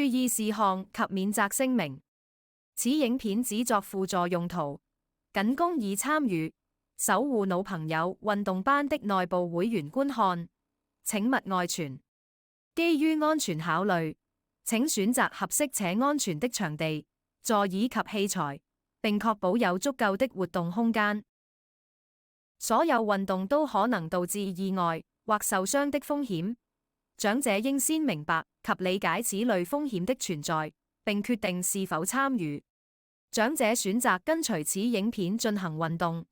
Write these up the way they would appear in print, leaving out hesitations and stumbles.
意事項及免責聲明。此影片只作輔助用途，僅供已參與守護腦朋友運動班的內部會員觀看，請勿外傳。基於安全考慮，請選擇合適且安全的場地、座椅及器材，並確保有足夠的活動空間。所有運動都可能導致意外或受傷的風險，長者應先明白及理解此類風險的存在，並決定是否參與。長者選擇跟隨此影片進行運動，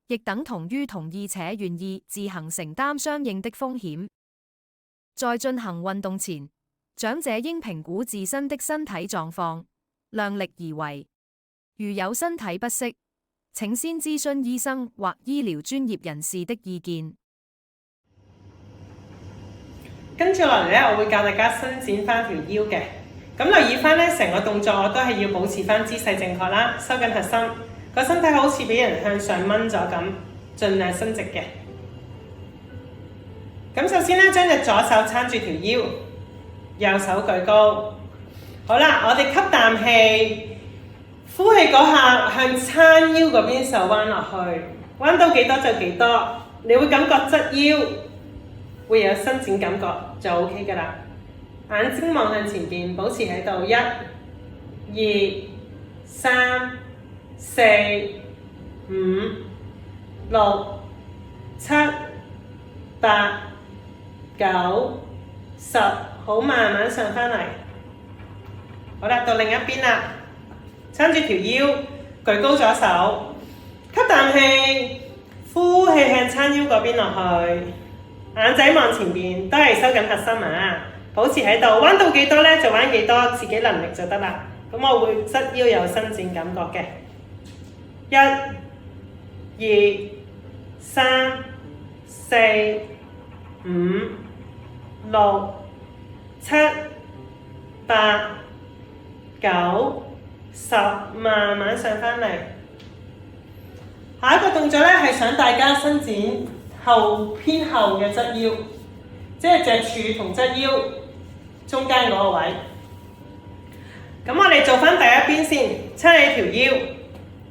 亦等同於同意且願意自行承擔相應的風險。在進行運動前，長者應評估自身的身體狀況，量力而為。如有身體不適，請先諮詢醫生或醫療專業人士的意見。跟住落嚟咧，我會教大家伸展翻條腰嘅。咁留意翻咧，成個動作我都係要保持翻姿勢正確啦，收緊核心，個身體好似俾人向上掹咗咁，盡量伸直嘅。咁首先咧，將隻左手撐住條腰，右手舉高。好啦，我哋吸啖氣，呼氣嗰下向撐腰嗰邊手彎落去，彎到幾多就幾多。你會感覺側腰會有伸展感覺就 OK 㗎啦。眼睛望向前邊，保持喺度， 1、2、3、4、5、6、7、8、9、10，好，慢慢上返嚟。好啦，到另一邊啦，撐住條腰，舉高咗手，吸啖氣，呼氣向撐腰嗰邊落去，眼仔望前邊，都係收緊核心啊！保持喺度，彎到幾多呢就彎幾多，自己能力就得啦。咁我會側腰有伸展感覺嘅。1、2、3、4、5、6、7、8、9、10，慢慢上返嚟。下一個動作呢係想大家伸展偏後嘅側腰，即係脊柱同側腰中間嗰個位。咁我哋做翻第一邊先，撐起條腰，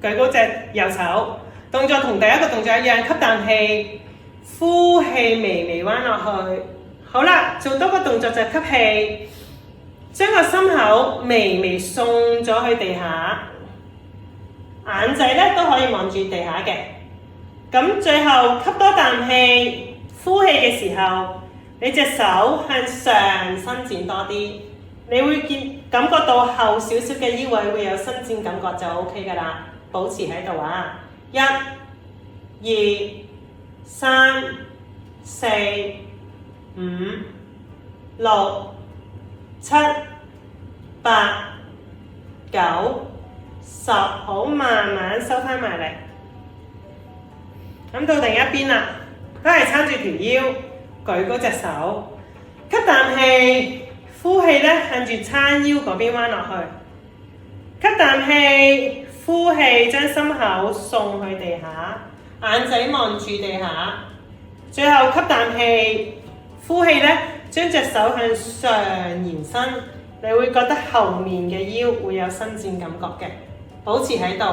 舉高隻右手，動作同第一個動作一樣，吸啖氣，呼氣微微彎落去。好啦，做多個動作就係吸氣，將個心口微微送咗去地下，眼仔咧都可以望住地下嘅。咁最後吸多啖氣，呼氣嘅時候，你隻手向上伸展多啲，你會感覺到後少少嘅腰位會有伸展感覺就 OK 㗎啦。保持喺度啊！1、2、3、4、5、6、7、8、9、10，好，慢慢收返埋嚟。咁到另一邊啦，都係撐住條腰，舉高隻手，吸啖氣，呼氣咧向住撐腰嗰邊彎落去，吸啖氣，呼氣將心口送去地下，眼仔望住地下，最後吸啖氣，呼氣咧將隻手向上延伸，你會覺得後面嘅腰會有伸展感覺嘅，保持喺度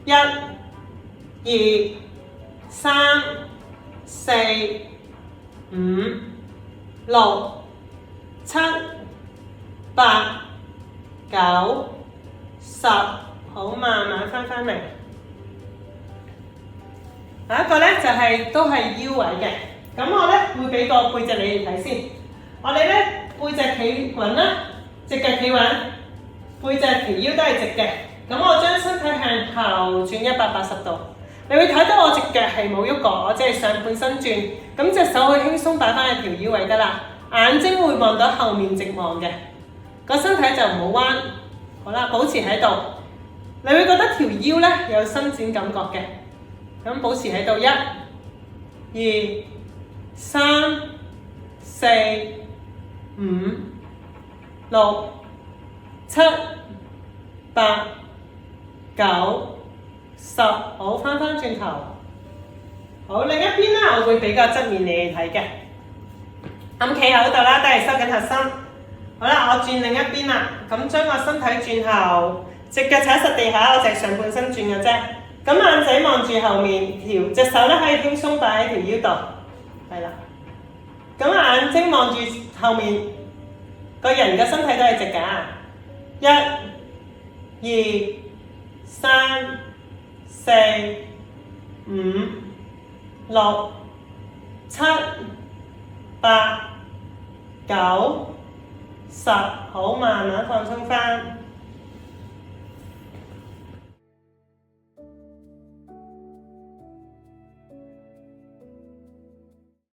，1、2、3、4、5、6、7、8、9、10，好，慢慢翻返嚟。下一個咧就係都係腰位嘅，咁我咧會俾個背脊你哋睇先。我哋咧背脊企穩啦，隻腳企穩，背脊條腰都係直嘅。咁我將身體向後轉180度。你會睇到我隻腳係冇喐過，我只係上半身轉，咁隻手會輕鬆擺翻喺條腰位得啦。眼睛會望到後面直望嘅，個身體就唔好彎。好啦，保持喺度，你會覺得條腰咧有伸展感覺嘅。咁保持喺度，1、2、3、4、5、6、7、8、9、10，好，翻轉頭。好，另一邊咧，我會比較側面你哋睇嘅。咁企喺度啦，都係收緊核心。好啦，我轉另一邊啦，咁將個身體轉後，隻腳踩實地下，我隻上半身轉嘅啫。咁眼仔望住後面，隻手咧可以輕鬆擺喺條腰度，係啦。咁眼睛望住後面，個人嘅身體都係直㗎。1、2、3、4、5、6、7、8、9、10，好慢慢放鬆翻。